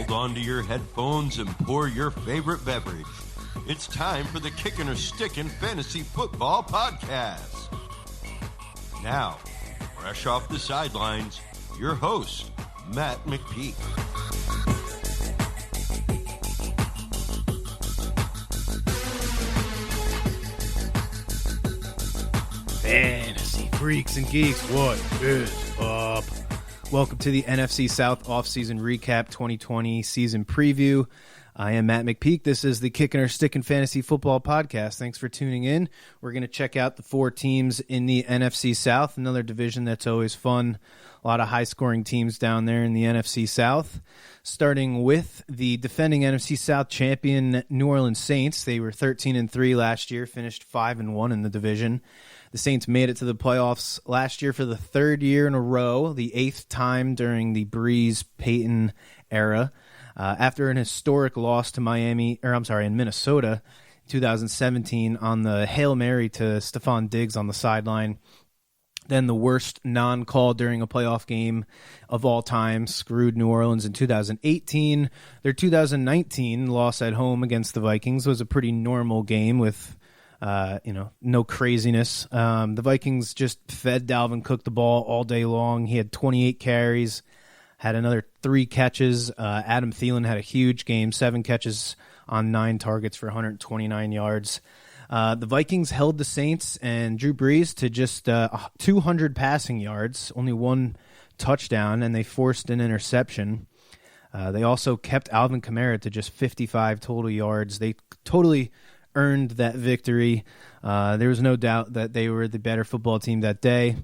Onto your headphones and pour your favorite beverage. It's time for the Kickin or Stickin Fantasy Football Podcast. Now, fresh off the sidelines, your host, Matt McPeak. Fantasy freaks and geeks, what is up? Welcome to the NFC South offseason recap 2020 season preview. I am Matt McPeak. This is the Kickin or Stickin Fantasy Football Podcast. Thanks for tuning in. We're going to check out the four teams in the NFC South, another division that's always fun. A lot of high-scoring teams down there in the NFC South. Starting with the defending NFC South champion New Orleans Saints. They were 13-3 last year, finished 5-1 in the division. The Saints made it to the playoffs last year for the third year in a row, the eighth time during the Breeze-Payton era. After an historic loss to in Minnesota, 2017, on the Hail Mary to Stephon Diggs on the sideline. Then the worst non-call during a playoff game of all time screwed New Orleans in 2018. Their 2019 loss at home against the Vikings was a pretty normal game with no craziness. The Vikings just fed Dalvin Cook the ball all day long. He had 28 carries, had another 3 catches. Adam Thielen had a huge game, 7 catches on 9 targets for 129 yards. The Vikings held the Saints and Drew Brees to just 200 passing yards, only 1 touchdown, and they forced an interception. They also kept Alvin Kamara to just 55 total yards. They totally earned that victory. There was no doubt that they were the better football team that day.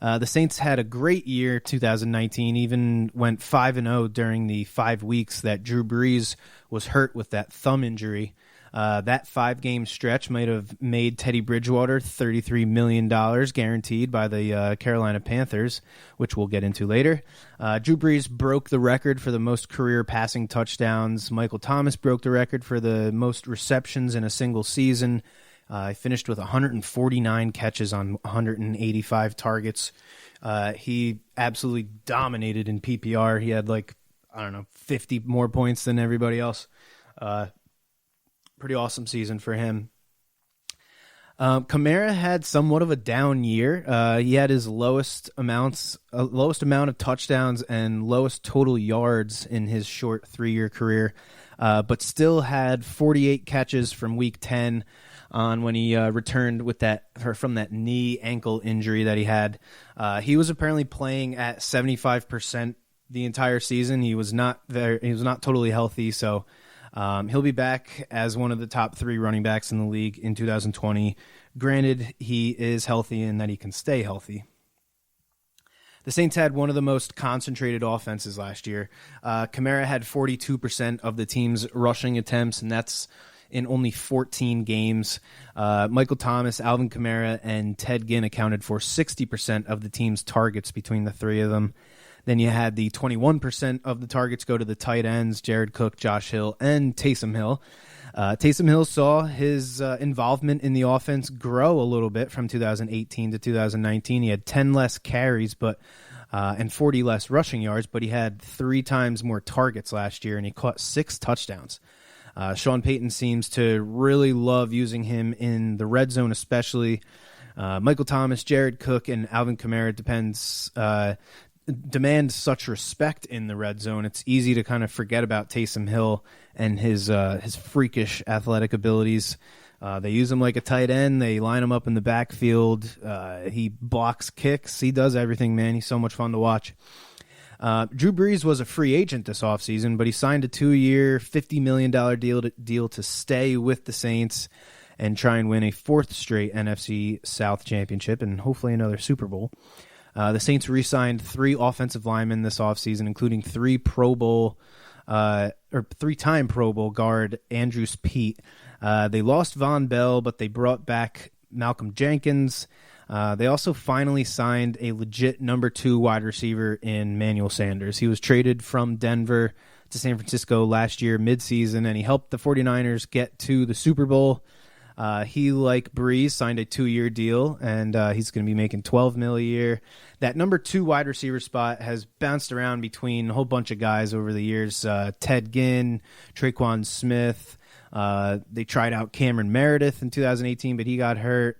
The Saints had a great year, 2019, even went 5-0 during the 5 weeks that Drew Brees was hurt with that thumb injury. That 5-game stretch might have made Teddy Bridgewater $33 million guaranteed by the Carolina Panthers, which we'll get into later. Drew Brees broke the record for the most career passing touchdowns. Michael Thomas broke the record for the most receptions in a single season. He finished with 149 catches on 185 targets. He absolutely dominated in PPR. He had 50 more points than everybody else. Pretty awesome season for him. Kamara had somewhat of a down year. He had his lowest amount of touchdowns and lowest total yards in his short 3-year career, but still had 48 catches from Week 10 on when he returned from that knee ankle injury that he had. He was apparently playing at 75% the entire season. He was not totally healthy, so he'll be back as one of the top 3 running backs in the league in 2020. Granted, he is healthy and that he can stay healthy. The Saints had one of the most concentrated offenses last year. Kamara had 42% of the team's rushing attempts, and that's in only 14 games. Michael Thomas, Alvin Kamara, and Ted Ginn accounted for 60% of the team's targets between the 3 of them. Then you had the 21% of the targets go to the tight ends, Jared Cook, Josh Hill, and Taysom Hill. Taysom Hill saw his involvement in the offense grow a little bit from 2018 to 2019. He had 10 less carries and 40 less rushing yards, but he had 3 times more targets last year, and he caught 6 touchdowns. Sean Payton seems to really love using him in the red zone especially. Michael Thomas, Jared Cook, and Alvin Kamara demand such respect in the red zone. It's easy to kind of forget about Taysom Hill and his freakish athletic abilities. They use him like a tight end. They line him up in the backfield. He blocks kicks. He does everything, man. He's so much fun to watch. Drew Brees was a free agent this offseason, but he signed a 2-year, $50 million deal to stay with the Saints and try and win a 4th straight NFC South championship and hopefully another Super Bowl. The Saints re-signed 3 offensive linemen this offseason, including 3-time Pro Bowl guard Andrews Pete. They lost Von Bell, but they brought back Malcolm Jenkins. They also finally signed a legit number 2 wide receiver in Manuel Sanders. He was traded from Denver to San Francisco last year midseason, and he helped the 49ers get to the Super Bowl. He, like Breeze, signed a 2-year deal, and he's going to be making $12 million a year. That number 2 wide receiver spot has bounced around between a whole bunch of guys over the years. Ted Ginn, Traquan Smith. They tried out Cameron Meredith in 2018, but he got hurt.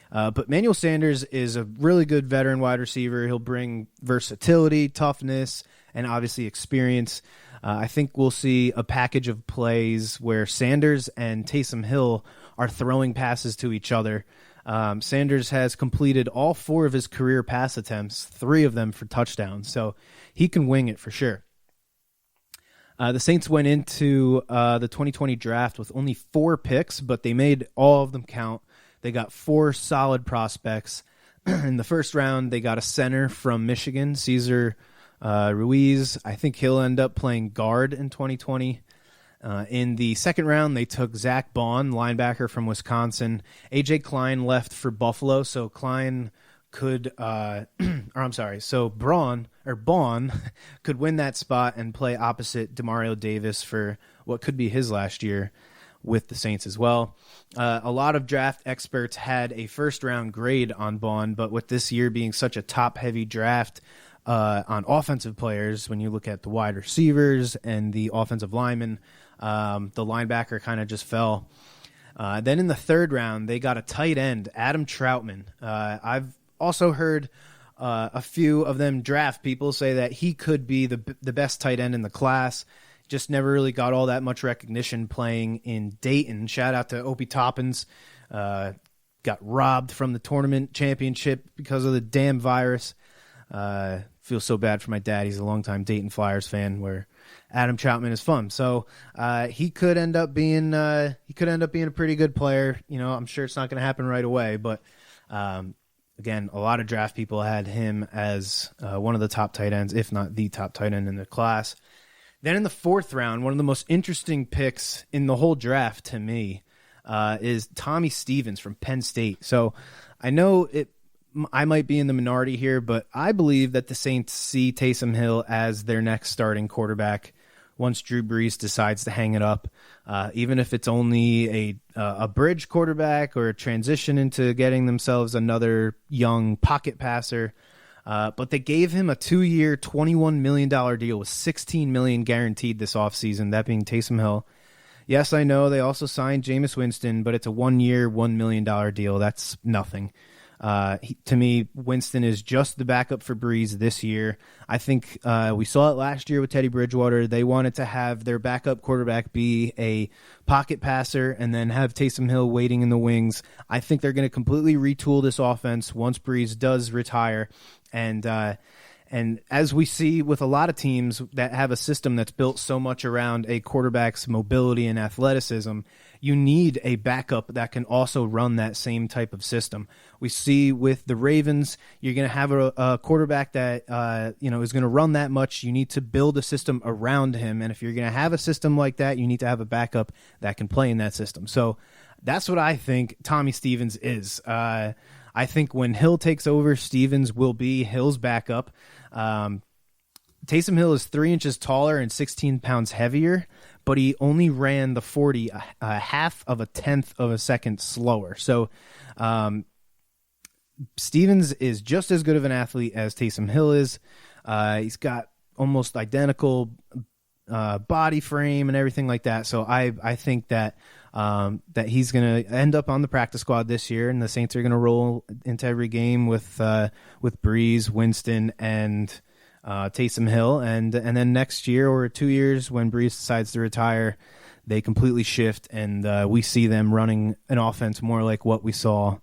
But Manuel Sanders is a really good veteran wide receiver. He'll bring versatility, toughness, and obviously experience. I think we'll see a package of plays where Sanders and Taysom Hill are throwing passes to each other. Sanders has completed all 4 of his career pass attempts, 3 of them for touchdowns, so he can wing it for sure. The Saints went into the 2020 draft with only 4 picks, but they made all of them count. They got 4 solid prospects. In the first round, they got a center from Michigan, Cesar Ruiz. I think he'll end up playing guard in 2020. In the second round, they took Zach Baun, linebacker from Wisconsin. A.J. Klein left for Buffalo, so Klein could, so Baun could win that spot and play opposite Demario Davis for what could be his last year with the Saints as well. A lot of draft experts had a first-round grade on Baun, but with this year being such a top-heavy draft on offensive players, when you look at the wide receivers and the offensive linemen, the linebacker kind of just fell. Then in the third round, they got a tight end, Adam Troutman. I've also heard a few of them draft people say that he could be the best tight end in the class. Just never really got all that much recognition playing in Dayton. Shout out to Opie Toppins. Got robbed from the tournament championship because of the damn virus. Feel so bad for my dad. He's a longtime Dayton Flyers fan, where Adam Troutman is from. So he could end up being a pretty good player. You know, I'm sure it's not going to happen right away, but again, a lot of draft people had him as one of the top tight ends, if not the top tight end in the class. Then in the fourth round, one of the most interesting picks in the whole draft to me is Tommy Stevens from Penn State. So I know I might be in the minority here, but I believe that the Saints see Taysom Hill as their next starting quarterback once Drew Brees decides to hang it up, even if it's only a bridge quarterback or a transition into getting themselves another young pocket passer. But they gave him a 2-year, $21 million deal with $16 million guaranteed this offseason, that being Taysom Hill. Yes, I know they also signed Jameis Winston, but it's a 1-year, $1 million deal. That's nothing. To me, Winston is just the backup for Brees this year. I think we saw it last year with Teddy Bridgewater. They wanted to have their backup quarterback be a pocket passer and then have Taysom Hill waiting in the wings. I think they're going to completely retool this offense once Brees does retire. And as we see with a lot of teams that have a system that's built so much around a quarterback's mobility and athleticism, you need a backup that can also run that same type of system. We see with the Ravens, you're going to have a quarterback that is going to run that much. You need to build a system around him, and if you're going to have a system like that, you need to have a backup that can play in that system. So that's what I think Tommy Stevens is. I think when Hill takes over, Stevens will be Hill's backup. Taysom Hill is 3 inches taller and 16 pounds heavier, but he only ran the 40 a half of a tenth of a second slower. So Stevens is just as good of an athlete as Taysom Hill is. He's got almost identical body frame and everything like that. So I think that he's going to end up on the practice squad this year, and the Saints are going to roll into every game with Brees, Winston, and Taysom Hill, and then next year or 2 years when Brees decides to retire, they completely shift, and we see them running an offense more like what we saw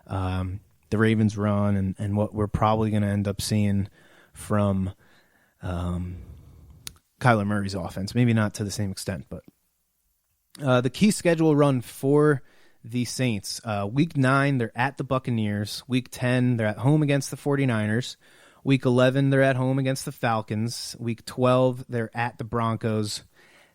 the Ravens run, and what we're probably going to end up seeing from Kyler Murray's offense. Maybe not to the same extent, but the key schedule run for the Saints. Week 9, they're at the Buccaneers. Week 10, they're at home against the 49ers. Week 11, they're at home against the Falcons. Week 12, they're at the Broncos.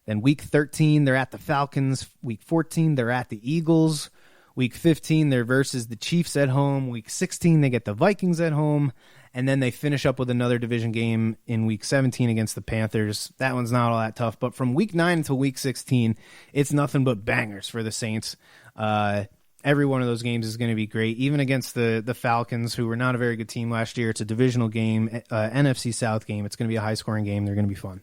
Then week 13, they're at the Falcons. Week 14, they're at the Eagles. Week 15, they're versus the Chiefs at home. Week 16, they get the Vikings at home. And then they finish up with another division game in Week 17 against the Panthers. That one's not all that tough. But from Week 9 until Week 16, it's nothing but bangers for the Saints. Every one of those games is going to be great, even against the Falcons, who were not a very good team last year. It's a divisional game, NFC South game. It's going to be a high-scoring game. They're going to be fun.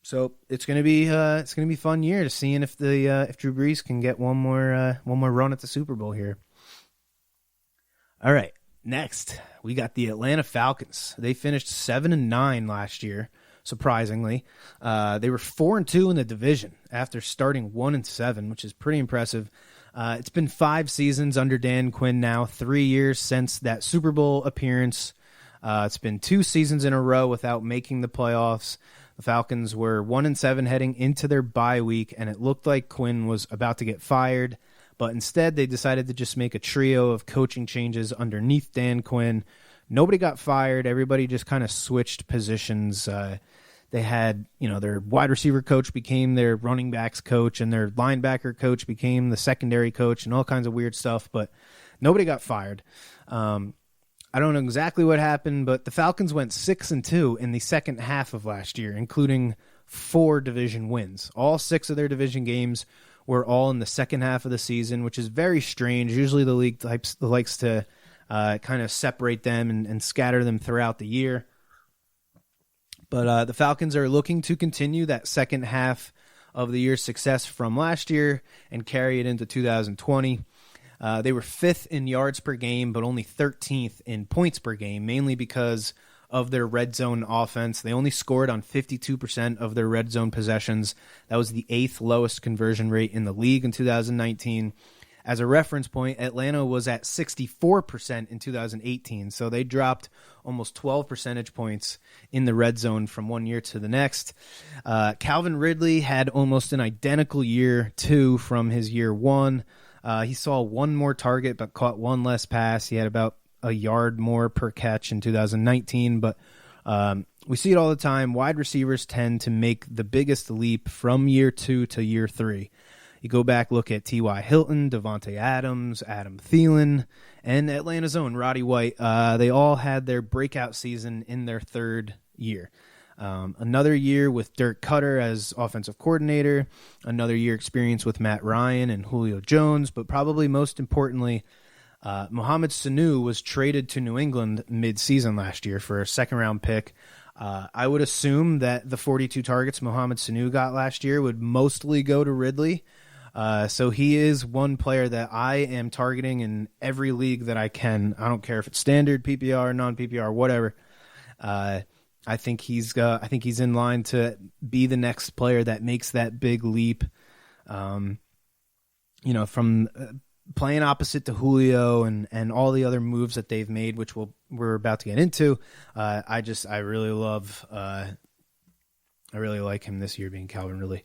So it's going to be a fun year to seeing if Drew Brees can get one more run at the Super Bowl here. All right, next we got the Atlanta Falcons. They finished 7-9 last year. Surprisingly, they were 4-2 in the division after starting 1-7, which is pretty impressive. It's been 5 seasons under Dan Quinn now, 3 years since that Super Bowl appearance. It's been 2 seasons in a row without making the playoffs. The Falcons were 1-7 heading into their bye week, and it looked like Quinn was about to get fired. But instead, they decided to just make a trio of coaching changes underneath Dan Quinn. Nobody got fired. Everybody just kind of switched positions. They had, their wide receiver coach became their running backs coach, and their linebacker coach became the secondary coach, and all kinds of weird stuff. But nobody got fired. I don't know exactly what happened, but the Falcons went 6-2 in the second half of last year, including 4 division wins. All 6 of their division games were all in the second half of the season, which is very strange. Usually the league likes to kind of separate them and scatter them throughout the year. But the Falcons are looking to continue that second half of the year's success from last year and carry it into 2020. They were 5th in yards per game, but only 13th in points per game, mainly because of their red zone offense. They only scored on 52% of their red zone possessions. That was the 8th lowest conversion rate in the league in 2019. As a reference point, Atlanta was at 64% in 2018, so they dropped almost 12 percentage points in the red zone from one year to the next. Calvin Ridley had almost an identical year 2 from his year 1. He saw 1 more target but caught 1 less pass. He had about a yard more per catch in 2019, but we see it all the time. Wide receivers tend to make the biggest leap from year 2 to year 3. You go back, look at T.Y. Hilton, Devontae Adams, Adam Thielen, and Atlanta's own Roddy White. They all had their breakout season in their 3rd year. Another year with Dirk Cutter as offensive coordinator, another year experience with Matt Ryan and Julio Jones, but probably most importantly, Mohamed Sanu was traded to New England mid-season last year for a second-round pick. I would assume that the 42 targets Mohamed Sanu got last year would mostly go to Ridley. So he is one player that I am targeting in every league that I can. I don't care if it's standard, PPR, non-PPR, whatever. I think he's in line to be the next player that makes that big leap. From playing opposite to Julio and all the other moves that they've made, which we're about to get into. I really like him this year, being Calvin Ridley.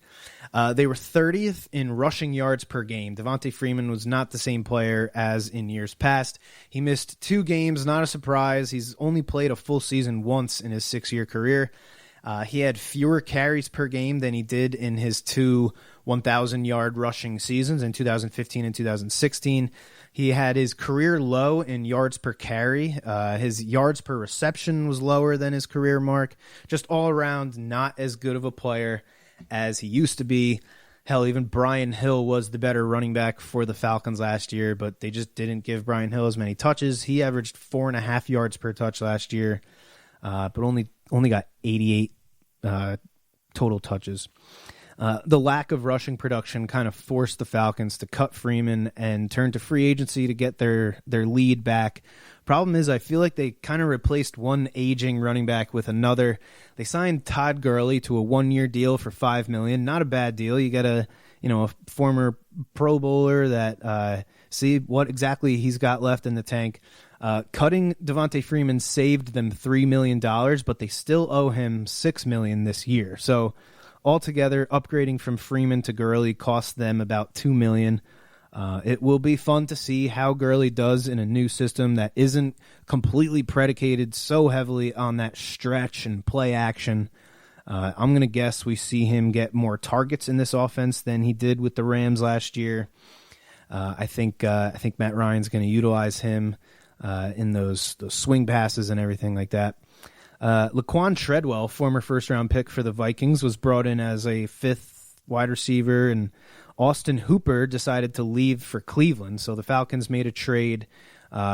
They were 30th in rushing yards per game. Devontae Freeman was not the same player as in years past. He missed 2 games, not a surprise. He's only played a full season once in his 6-year career. He had fewer carries per game than he did in his 2 1,000-yard rushing seasons in 2015 and 2016. He had his career low in yards per carry. His yards per reception was lower than his career mark. Just all around, not as good of a player as he used to be. Hell, even Brian Hill was the better running back for the Falcons last year, but they just didn't give Brian Hill as many touches. He averaged 4.5 yards per touch last year, but only got 88 total touches. The lack of rushing production kind of forced the Falcons to cut Freeman and turn to free agency to get their lead back. Problem is, I feel like they kind of replaced one aging running back with another. They signed Todd Gurley to a 1-year deal for $5 million. Not a bad deal. You got a former Pro Bowler that see what exactly he's got left in the tank. Cutting Devontae Freeman saved them $3 million, but they still owe him $6 million this year. So altogether, upgrading from Freeman to Gurley cost them about $2 million. It will be fun to see how Gurley does in a new system that isn't completely predicated so heavily on that stretch and play action. I'm going to guess we see him get more targets in this offense than he did with the Rams last year. I think Matt Ryan's going to utilize him in those swing passes and everything like that. Laquan Treadwell, former first-round pick for the Vikings, was brought in as a fifth wide receiver, and Austin Hooper decided to leave for Cleveland, so the Falcons made a trade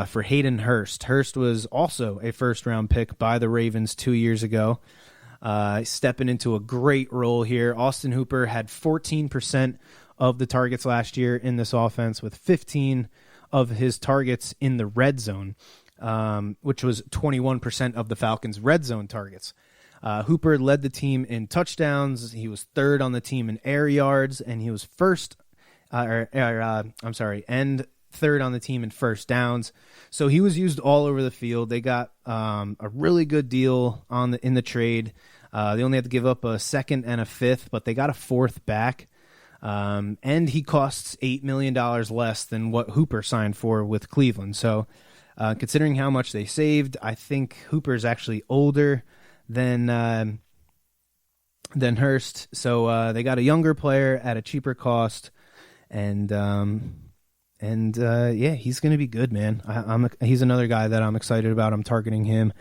for Hayden Hurst. Hurst was also a first-round pick by the Ravens 2 years ago, stepping into a great role here. Austin Hooper had 14% of the targets last year in this offense, with 15 of his targets in the red zone, which was 21% of the Falcons' red zone targets. Hooper led the team in touchdowns. He was third on the team in air yards, and he was and third on the team in first downs. So he was used all over the field. They got a really good deal in the trade. They only had to give up a second and a fifth, but they got a fourth back. And he costs $8 million less than what Hooper signed for with Cleveland. So considering how much they saved, I think Hooper's actually older than Hurst. So they got a younger player at a cheaper cost, and he's going to be good, man. He's another guy that I'm excited about. I'm targeting him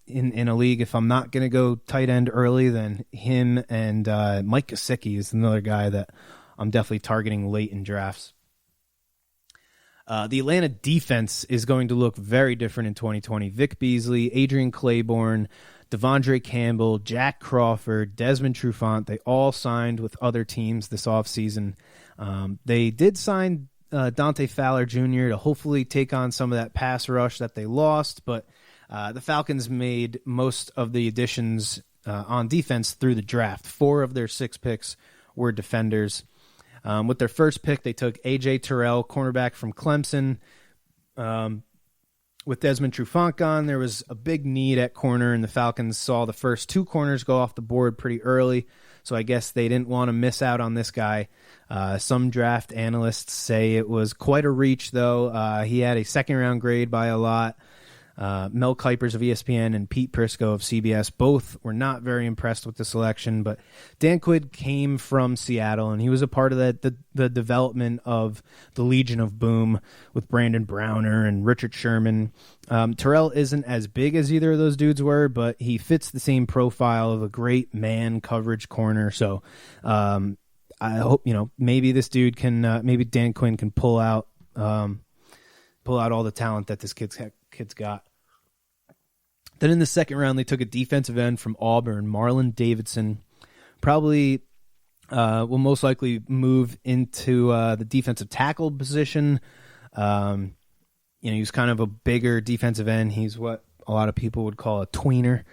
in a league. If I'm not going to go tight end early, then him and Mike Gesicki is another guy that I'm definitely targeting late in drafts. The Atlanta defense is going to look very different in 2020. Vic Beasley, Adrian Claiborne, Devondre Campbell, Jack Crawford, Desmond Trufant, they all signed with other teams this offseason. They did sign Dante Fowler Jr. to hopefully take on some of that pass rush that they lost, but the Falcons made most of the additions on defense through the draft. 4 of their 6 picks were defenders. With their first pick, they took A.J. Terrell, cornerback from Clemson. With Desmond Trufant gone, there was a big need at corner, and the Falcons saw the first 2 corners go off the board pretty early, so I guess they didn't want to miss out on this guy. Some draft analysts say it was quite a reach, though. He had a second-round grade by a lot. Mel Kipers of ESPN and Pete Prisco of CBS both were not very impressed with the selection, but Dan Quinn came from Seattle, and he was a part of the development of the Legion of Boom with Brandon Browner and Richard Sherman. Terrell isn't as big as either of those dudes were, but he fits the same profile of a great man coverage corner, so I hope, maybe this dude can, maybe Dan Quinn can pull out all the talent that this kid's got. Then in the second round, they took a defensive end from Auburn, Marlon Davidson. Probably will most likely move into the defensive tackle position. He's kind of a bigger defensive end. He's what a lot of people would call a tweener.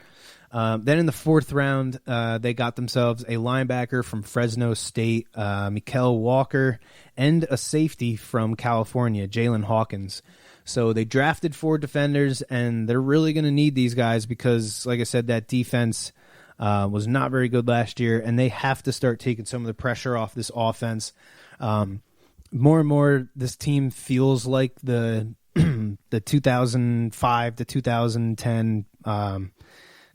Then in the fourth round, they got themselves a linebacker from Fresno State, Mikael Walker, and a safety from California, Jalen Hawkins. So they drafted 4 defenders, and they're really going to need these guys because, like I said, that defense was not very good last year, and they have to start taking some of the pressure off this offense. More and more, this team feels like the 2005 to 2010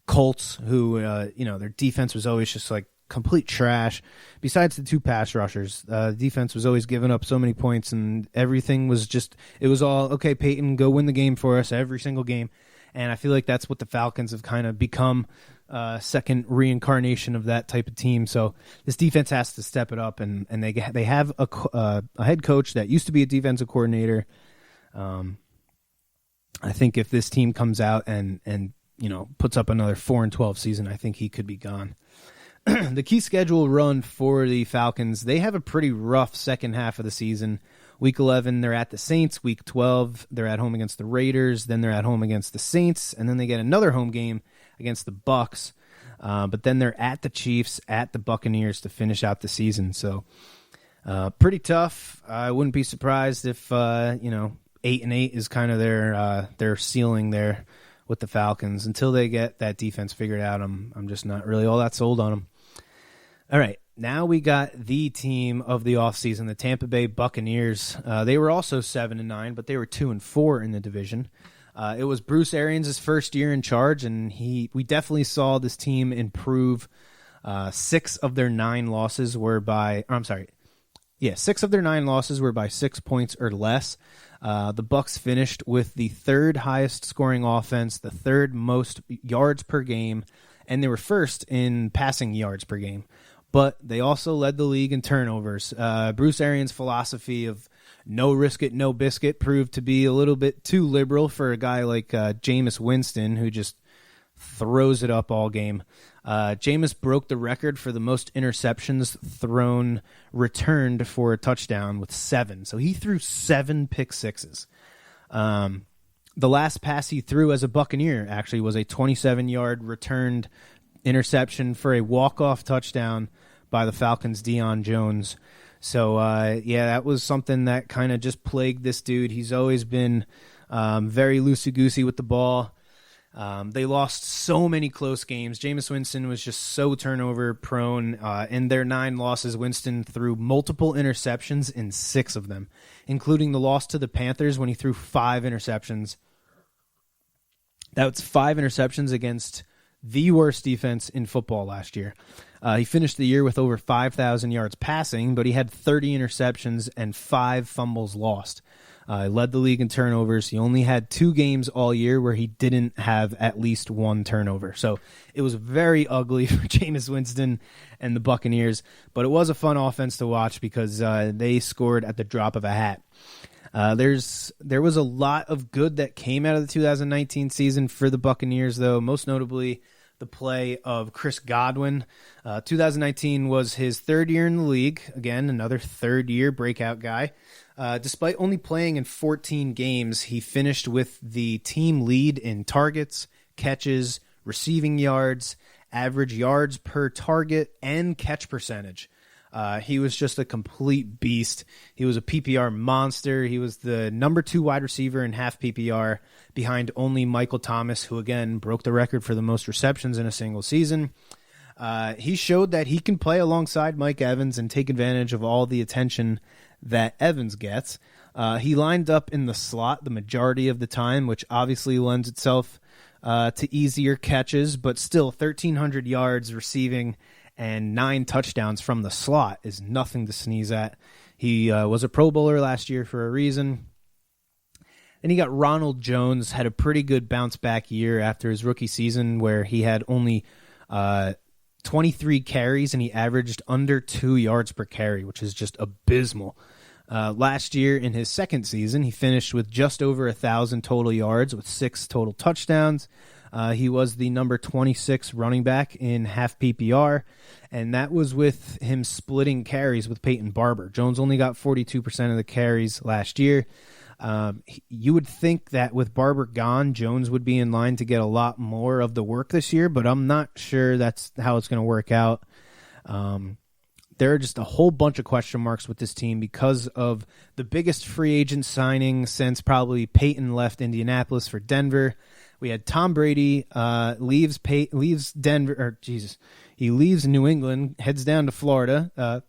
Colts, who their defense was always just like complete trash. Besides the 2 pass rushers, the defense was always giving up so many points, and everything was just, it was all, okay, Peyton, go win the game for us every single game. And I feel like that's what the Falcons have kind of become, second reincarnation of that type of team. So this defense has to step it up, and they have a head coach that used to be a defensive coordinator. I think if this team comes out and puts up another 4-12 season, I think he could be gone. The key schedule run for the Falcons, they have a pretty rough second half of the season. Week 11, they're at the Saints. Week 12, they're at home against the Raiders. Then they're at home against the Saints. And then they get another home game against the Bucs. But then they're at the Chiefs, at the Buccaneers to finish out the season. So pretty tough. I wouldn't be surprised if, 8-8 is kind of their ceiling there with the Falcons. Until they get that defense figured out, I'm just not really all that sold on them. All right, now we got the team of the offseason, the Tampa Bay Buccaneers. They were also 7-9, but they were 2-4 in the division. It was Bruce Arians' first year in charge, and we definitely saw this team improve. 6 of their 9 losses were by 6 of their 9 losses were by 6 points or less. The Bucs finished with the 3rd highest scoring offense, the 3rd most yards per game, and they were 1st in passing yards per game. But they also led the league in turnovers. Bruce Arians' philosophy of no risk it, no biscuit proved to be a little bit too liberal for a guy like Jameis Winston, who just throws it up all game. Jameis broke the record for the most interceptions returned for a touchdown with 7. So he threw 7 pick sixes. The last pass he threw as a Buccaneer actually was a 27-yard returned interception for a walk-off touchdown by the Falcons' Deion Jones. So, that was something that kind of just plagued this dude. He's always been very loosey-goosey with the ball. They lost so many close games. Jameis Winston was just so turnover-prone. In their 9 losses, Winston threw multiple interceptions in 6 of them, including the loss to the Panthers when he threw 5 interceptions. That was 5 interceptions against the worst defense in football last year. He finished the year with over 5,000 yards passing, but he had 30 interceptions and 5 fumbles lost. He led the league in turnovers. He only had 2 games all year where he didn't have at least 1 turnover. So it was very ugly for Jameis Winston and the Buccaneers, but it was a fun offense to watch because they scored at the drop of a hat. There was a lot of good that came out of the 2019 season for the Buccaneers, though, most notably the play of Chris Godwin. 2019 was his 3rd year in the league. Again, another 3rd-year breakout guy. Despite only playing in 14 games, he finished with the team lead in targets, catches, receiving yards, average yards per target, and catch percentage. He was just a complete beast. He was a PPR monster. He was the number 2 wide receiver in half PPR behind only Michael Thomas, who again broke the record for the most receptions in a single season. He showed that he can play alongside Mike Evans and take advantage of all the attention that Evans gets. He lined up in the slot the majority of the time, which obviously lends itself to easier catches, but still 1,300 yards receiving and 9 touchdowns from the slot is nothing to sneeze at. He was a Pro Bowler last year for a reason. Then you got Ronald Jones, had a pretty good bounce-back year after his rookie season where he had only 23 carries and he averaged under 2 yards per carry, which is just abysmal. Last year in his 2nd season, he finished with just over 1,000 total yards with 6 total touchdowns. He was the number 26 running back in half PPR, and that was with him splitting carries with Peyton Barber. Jones only got 42% of the carries last year. You would think that with Barber gone, Jones would be in line to get a lot more of the work this year, but I'm not sure that's how it's going to work out. There are just a whole bunch of question marks with this team because of the biggest free agent signing since probably Peyton left Indianapolis for Denver. We had Tom Brady leaves Denver, he leaves New England, heads down to Florida,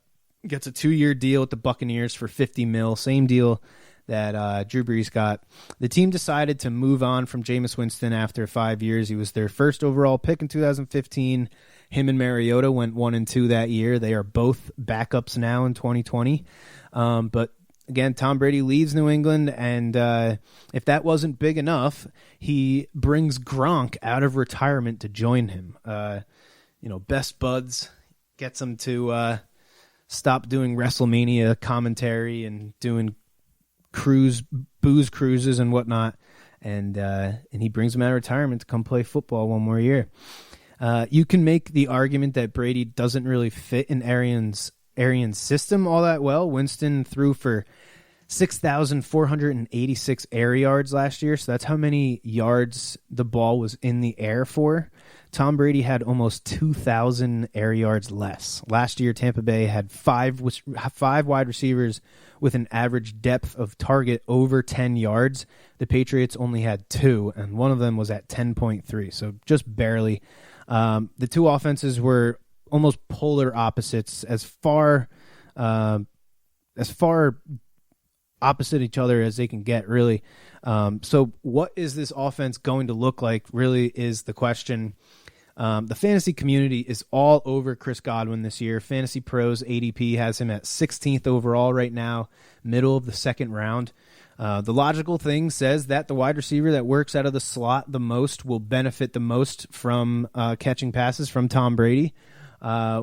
gets a 2-year deal with the Buccaneers for $50 million, same deal that Drew Brees got. The team decided to move on from Jameis Winston after 5 years. He was their first overall pick in 2015. Him and Mariota went 1-2 that year. They are both backups now in 2020. But again, Tom Brady leaves New England, and if that wasn't big enough, he brings Gronk out of retirement to join him. Best buds, gets him to stop doing WrestleMania commentary and doing booze cruises and whatnot, and he brings him out of retirement to come play football one more year. You can make the argument that Brady doesn't really fit in Arians' system all that well. Winston threw for 6,486 air yards last year, so that's how many yards the ball was in the air for. Tom Brady had almost 2,000 air yards less. Last year, Tampa Bay had five wide receivers with an average depth of target over 10 yards. The Patriots only had 2, and one of them was at 10.3, so just barely. The two offenses were almost polar opposites as far opposite each other as they can get, really. So what is this offense going to look like, really, is the question. The fantasy community is all over Chris Godwin this year. Fantasy Pros ADP has him at 16th overall right now, middle of the second round. The logical thing says that the wide receiver that works out of the slot the most will benefit the most from catching passes from Tom Brady,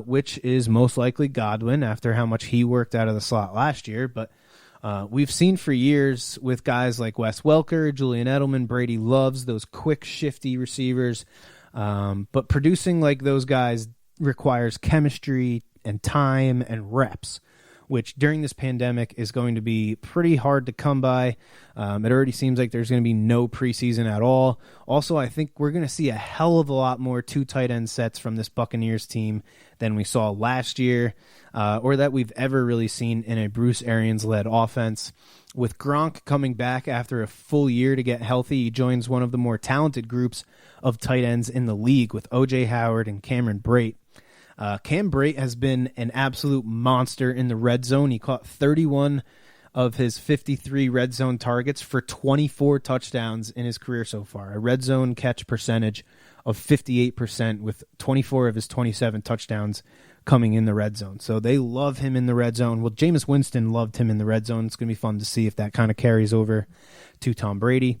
which is most likely Godwin after how much he worked out of the slot last year. But we've seen for years with guys like Wes Welker, Julian Edelman, Brady loves those quick, shifty receivers. But producing like those guys requires chemistry and time and reps, which during this pandemic is going to be pretty hard to come by. It already seems like there's going to be no preseason at all. Also, I think we're going to see a hell of a lot more 2 tight end sets from this Buccaneers team than we saw last year, or that we've ever really seen in a Bruce Arians-led offense. With Gronk coming back after a full year to get healthy, he joins one of the more talented groups of tight ends in the league with O.J. Howard and Cameron Brate. Cam Brate has been an absolute monster in the red zone. He caught 31 of his 53 red zone targets for 24 touchdowns in his career so far. A red zone catch percentage of 58% with 24 of his 27 touchdowns coming in the red zone. So they love him in the red zone. Well, Jameis Winston loved him in the red zone. It's going to be fun to see if that kind of carries over to Tom Brady.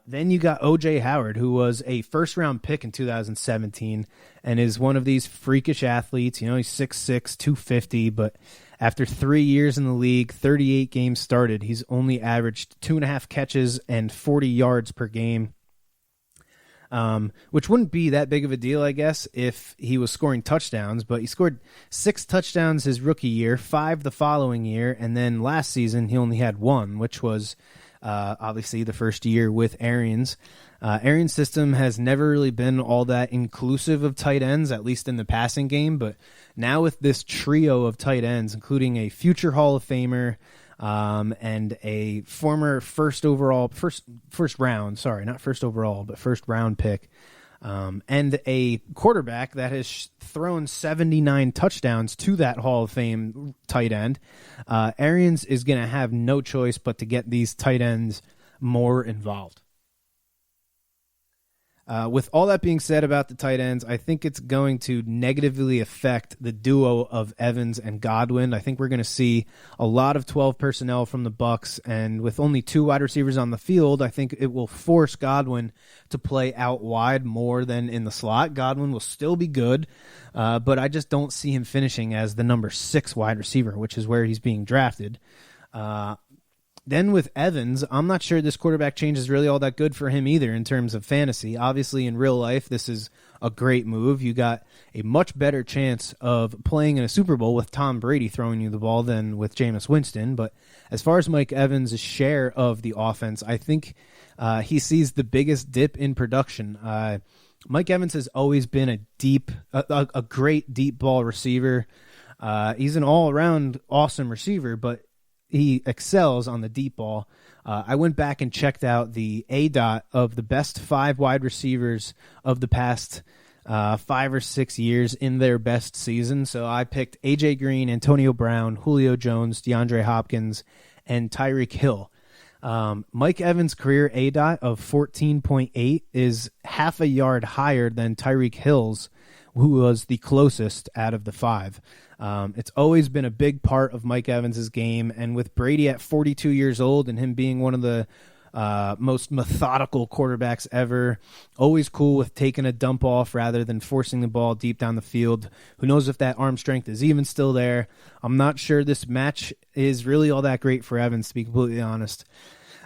Then you got O.J. Howard, who was a first-round pick in 2017 and is one of these freakish athletes. You know, he's 6'6", 250, but after 3 years in the league, 38 games started, he's only averaged 2.5 catches and 40 yards per game, which wouldn't be that big of a deal, I guess, if he was scoring touchdowns, but he scored 6 touchdowns his rookie year, 5 the following year, and then last season he only had 1, which was obviously the first year with Arians. Arians' system has never really been all that inclusive of tight ends, at least in the passing game, but now with this trio of tight ends, including a future Hall of Famer and a former first round pick, and a quarterback that has thrown 79 touchdowns to that Hall of Fame tight end, Arians is going to have no choice but to get these tight ends more involved. With all that being said about the tight ends, I think it's going to negatively affect the duo of Evans and Godwin. I think we're going to see a lot of 12 personnel from the Bucs, and with only 2 wide receivers on the field, I think it will force Godwin to play out wide more than in the slot. Godwin will still be good, but I just don't see him finishing as the number 6 wide receiver, which is where he's being drafted. Then with Evans, I'm not sure this quarterback change is really all that good for him either in terms of fantasy. Obviously, in real life, this is a great move. You got a much better chance of playing in a Super Bowl with Tom Brady throwing you the ball than with Jameis Winston. But as far as Mike Evans' share of the offense, I think he sees the biggest dip in production. Mike Evans has always been a great deep ball receiver. He's an all-around awesome receiver, but he excels on the deep ball. I went back and checked out the ADOT of the best 5 wide receivers of the past 5 or 6 years in their best season. So I picked A.J. Green, Antonio Brown, Julio Jones, DeAndre Hopkins, and Tyreek Hill. Mike Evans' career ADOT of 14.8 is half a yard higher than Tyreek Hill's, who was the closest out of the 5. It's always been a big part of Mike Evans' game, and with Brady at 42 years old and him being one of the most methodical quarterbacks ever, always cool with taking a dump off rather than forcing the ball deep down the field. Who knows if that arm strength is even still there. I'm not sure this match is really all that great for Evans, to be completely honest.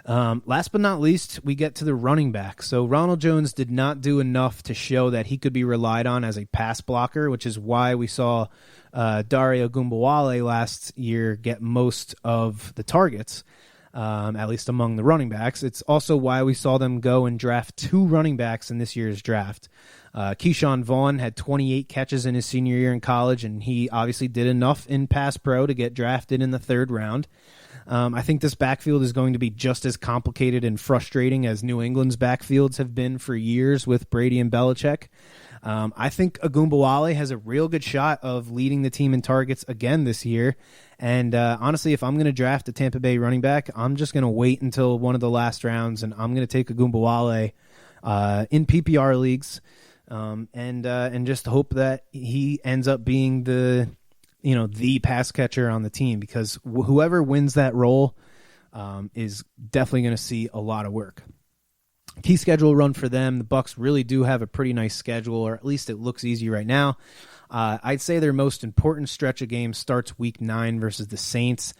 Last but not least, we get to the running back. So Ronald Jones did not do enough to show that he could be relied on as a pass blocker, which is why we saw Dario Gumbawale last year get most of the targets, at least among the running backs. It's also why we saw them go and draft 2 running backs in this year's draft. Keyshawn Vaughn had 28 catches in his senior year in college, and he obviously did enough in pass pro to get drafted in the 3rd round. I think this backfield is going to be just as complicated and frustrating as New England's backfields have been for years with Brady and Belichick. I think Agumbawale has a real good shot of leading the team in targets again this year. And honestly, if I'm going to draft a Tampa Bay running back, I'm just going to wait until one of the last rounds, and I'm going to take Agumbawale in PPR leagues, and just hope that he ends up being the pass catcher on the team, because whoever wins that role is definitely going to see a lot of work. Key schedule run for them. The Bucs really do have a pretty nice schedule, or at least it looks easy right now. I'd say their most important stretch of games starts Week 9 versus the Saints.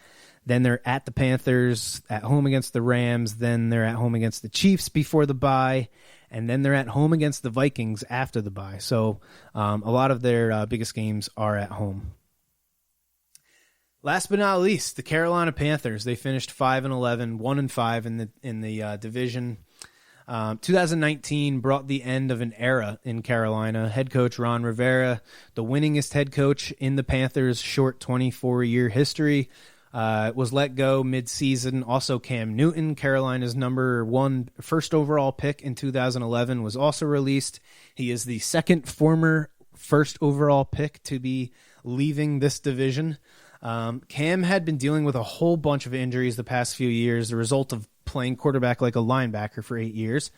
Then they're at the Panthers, at home against the Rams. Then they're at home against the Chiefs before the bye. And then they're at home against the Vikings after the bye. So a lot of their biggest games are at home. Last but not least, the Carolina Panthers. They finished 5-11, 1-5 in the division. 2019 brought the end of an era in Carolina. Head coach Ron Rivera, the winningest head coach in the Panthers' short 24-year history, was let go mid-season. Also, Cam Newton, Carolina's number 1 first overall pick in 2011, was also released. He is the second former first overall pick to be leaving this division. Cam had been dealing with a whole bunch of injuries the past few years, the result of playing quarterback like a linebacker for 8 years.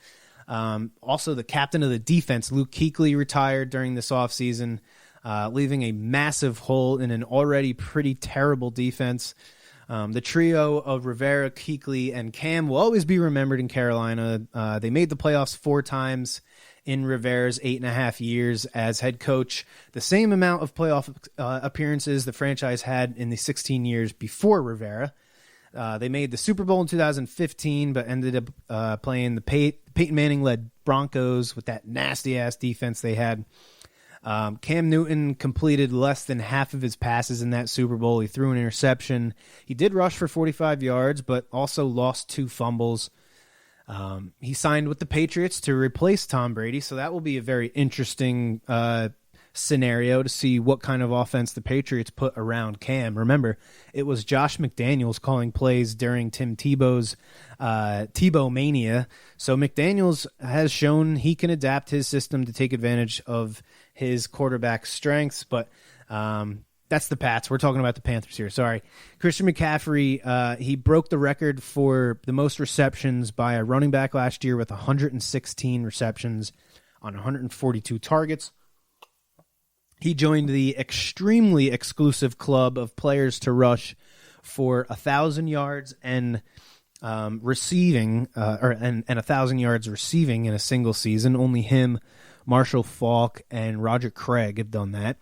Also, the captain of the defense, Luke Kuechly, retired during this offseason, leaving a massive hole in an already pretty terrible defense. The trio of Rivera, Kuechly, and Cam will always be remembered in Carolina. They made the playoffs 4 times in Rivera's 8.5 years as head coach, the same amount of playoff appearances the franchise had in the 16 years before Rivera. They made the Super Bowl in 2015, but ended up playing the Peyton Manning-led Broncos with that nasty-ass defense they had. Cam Newton completed less than half of his passes in that Super Bowl. He threw an interception. He did rush for 45 yards, but also lost 2 fumbles. He signed with the Patriots to replace Tom Brady, so that will be a very interesting scenario to see what kind of offense the Patriots put around Cam. Remember, it was Josh McDaniels calling plays during Tim Tebow's Tebow mania. So McDaniels has shown he can adapt his system to take advantage of his quarterback strengths, but that's the Pats. We're talking about the Panthers here. Sorry. Christian McCaffrey, he broke the record for the most receptions by a running back last year with 116 receptions on 142 targets. He joined the extremely exclusive club of players to rush for 1,000 yards and receiving, and 1,000 yards receiving in a single season. Only him, Marshall Faulk, and Roger Craig have done that.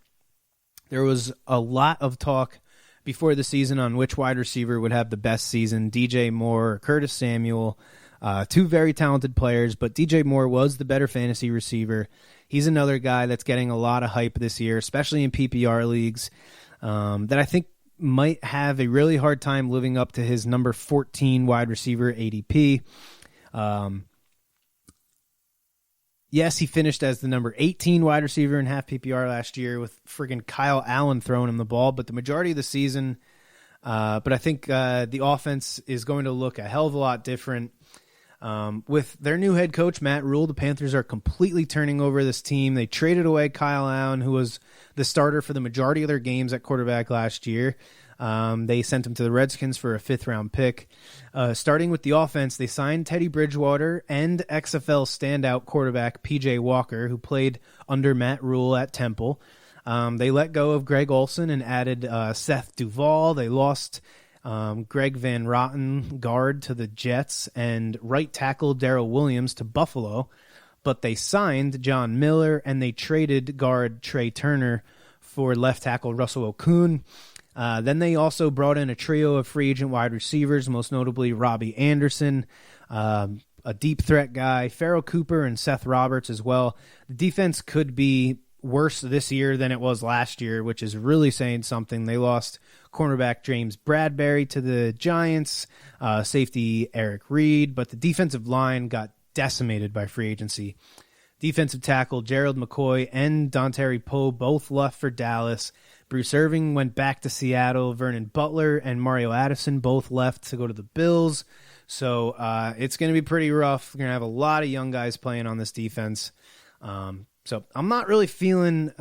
There was a lot of talk before the season on which wide receiver would have the best season, DJ Moore or Curtis Samuel. 2 very talented players, but DJ Moore was the better fantasy receiver. He's another guy that's getting a lot of hype this year, especially in PPR leagues, that I think might have a really hard time living up to his number 14 wide receiver ADP. Yes, he finished as the number 18 wide receiver in half PPR last year with friggin' Kyle Allen throwing him the ball, but the majority of the season, but I think the offense is going to look a hell of a lot different. With their new head coach, Matt Rule, the Panthers are completely turning over this team. They traded away Kyle Allen, who was the starter for the majority of their games at quarterback last year. They sent him to the Redskins for a 5th-round pick. Starting with the offense, they signed Teddy Bridgewater and XFL standout quarterback P.J. Walker, who played under Matt Rule at Temple. They let go of Greg Olsen and added Seth Duvall. They lost Greg Van Rotten, guard, to the Jets, and right tackle Darrell Williams to Buffalo. But they signed John Miller, and they traded guard Trey Turner for left tackle Russell Okung. Then they also brought in a trio of free agent wide receivers, most notably Robbie Anderson, a deep threat guy, Pharoh Cooper, and Seth Roberts as well. The defense could be worse this year than it was last year, which is really saying something. They lost cornerback James Bradbury to the Giants, safety Eric Reed, but the defensive line got decimated by free agency. Defensive tackle Gerald McCoy and Dontari Poe both left for Dallas. Bruce Irving went back to Seattle. Vernon Butler and Mario Addison both left to go to the Bills. So it's going to be pretty rough. We're going to have a lot of young guys playing on this defense. So I'm not really feeling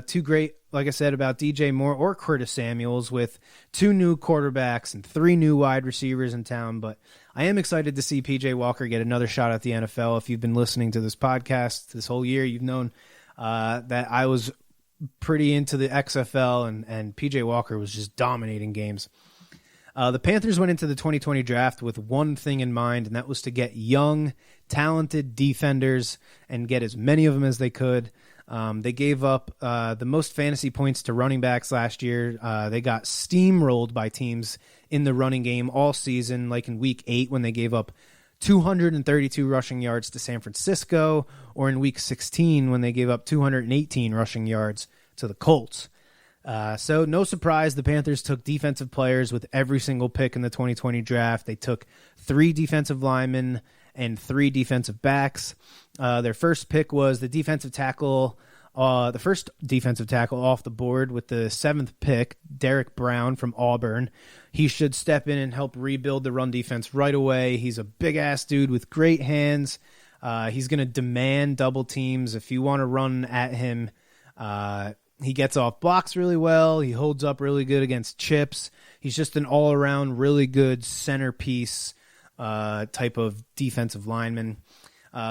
too great, like I said, about DJ Moore or Curtis Samuels with 2 new quarterbacks and 3 new wide receivers in town. But I am excited to see PJ Walker get another shot at the NFL. If you've been listening to this podcast this whole year, you've known that I was pretty into the XFL, and PJ Walker was just dominating games. The Panthers went into the 2020 draft with one thing in mind, and that was to get young, talented defenders and get as many of them as they could. They gave up the most fantasy points to running backs last year. They got steamrolled by teams in the running game all season, like in Week 8 when they gave up 232 rushing yards to San Francisco, or in Week 16 when they gave up 218 rushing yards to the Colts. So no surprise, the Panthers took defensive players with every single pick in the 2020 draft. They took 3 defensive linemen and 3 defensive backs. Their first pick was the defensive tackle, the first defensive tackle off the board with the 7th pick, Derek Brown from Auburn. He should step in and help rebuild the run defense right away. He's a big-ass dude with great hands. He's going to demand double teams. If you want to run at him, he gets off blocks really well. He holds up really good against chips. He's just an all-around really good centerpiece type of defensive lineman.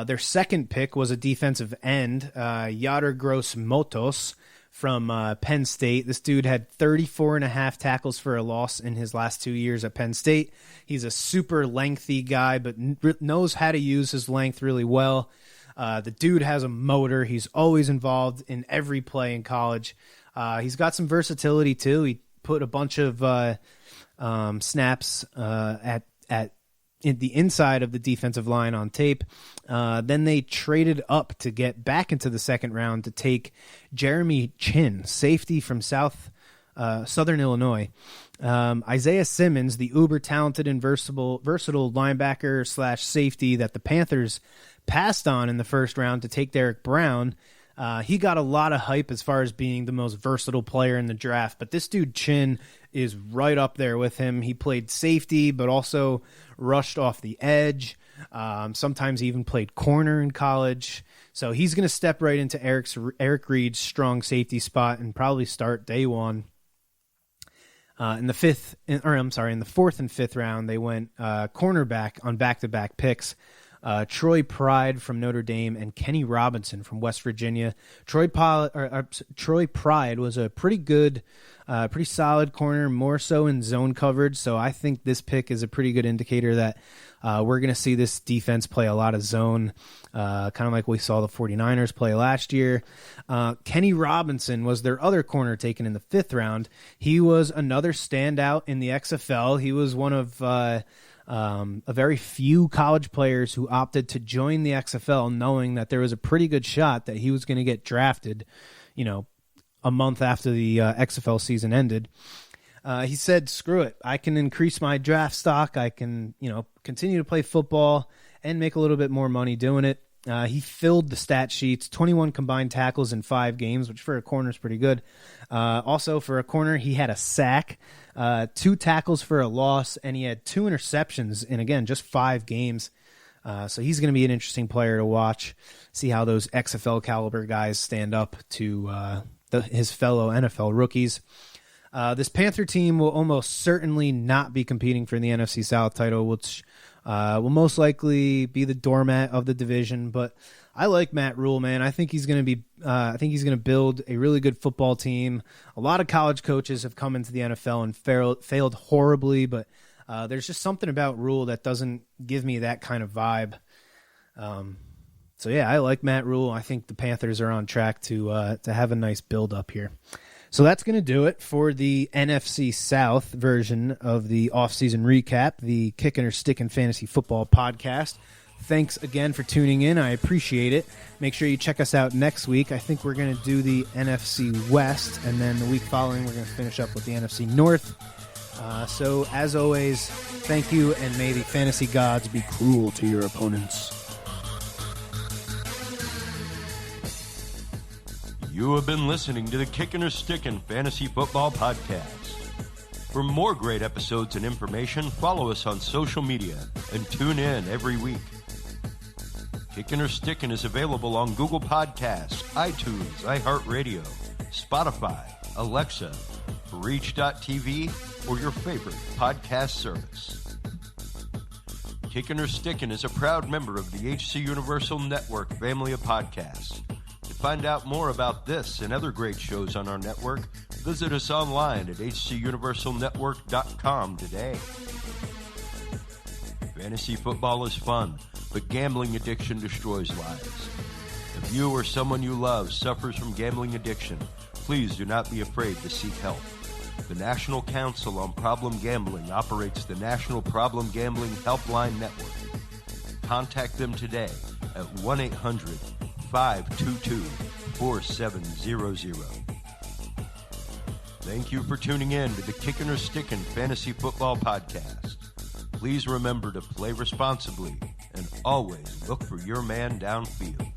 Their second pick was a defensive end, Yader Gross Motos from Penn State. This dude had 34.5 tackles for a loss in his last 2 years at Penn State. He's a super lengthy guy, but knows how to use his length really well. The dude has a motor. He's always involved in every play in college. He's got some versatility too. He put a bunch of snaps at in the inside of the defensive line on tape. Then they traded up to get back into the second round to take Jeremy Chin, safety from Southern Illinois. Isaiah Simmons, the uber-talented and versatile linebacker / safety that the Panthers passed on in the first round to take Derek Brown. He got a lot of hype as far as being the most versatile player in the draft, but this dude Chin is right up there with him. He played safety, but also rushed off the edge. Sometimes he even played corner in college. So he's going to step right into Eric Reed's strong safety spot and probably start day one. In the 4th and 5th round, they went cornerback on back-to-back picks. Troy Pride from Notre Dame and Kenny Robinson from West Virginia. Troy Pride was a pretty solid corner, more so in zone coverage. So I think this pick is a pretty good indicator that we're going to see this defense play a lot of zone, kind of like we saw the 49ers play last year. Kenny Robinson was their other corner taken in the 5th round. He was another standout in the XFL. He was one of a very few college players who opted to join the XFL knowing that there was a pretty good shot that he was going to get drafted, a month after the XFL season ended. He said, screw it. I can increase my draft stock. I can, continue to play football and make a little bit more money doing it. He filled the stat sheets, 21 combined tackles in 5 games, which for a corner is pretty good. Also, for a corner, he had a sack, 2 tackles for a loss, and he had 2 interceptions in, again, just 5 games. So he's going to be an interesting player to watch, see how those XFL caliber guys stand up to his fellow NFL rookies. This Panther team will almost certainly not be competing for the NFC South title, which will most likely be the doormat of the division. But I like Matt Rule, man. I think he's going to build a really good football team. A lot of college coaches have come into the NFL and failed horribly, but there's just something about Rule that doesn't give me that kind of vibe. So yeah, I like Matt Rule. I think the Panthers are on track to have a nice build up here. So that's going to do it for the NFC South version of the offseason recap, the Kickin or Stickin Fantasy Football Podcast. Thanks again for tuning in. I appreciate it. Make sure you check us out next week. I think we're going to do the NFC West, and then the week following we're going to finish up with the NFC North. So as always, thank you, and may the fantasy gods be cruel to your opponents. You have been listening to the Kickin' or Stickin' Fantasy Football Podcast. For more great episodes and information, follow us on social media and tune in every week. Kickin' or Stickin' is available on Google Podcasts, iTunes, iHeartRadio, Spotify, Alexa, Reach.tv, or your favorite podcast service. Kickin' or Stickin' is a proud member of the HC Universal Network family of podcasts. To find out more about this and other great shows on our network, visit us online at hcuniversalnetwork.com today. Fantasy football is fun, but gambling addiction destroys lives. If you or someone you love suffers from gambling addiction, please do not be afraid to seek help. The National Council on Problem Gambling operates the National Problem Gambling Helpline Network. Contact them today at 1-800-522-4700. Thank you for tuning in to the Kickin' or Stickin' Fantasy Football Podcast. Please remember to play responsibly and always look for your man downfield.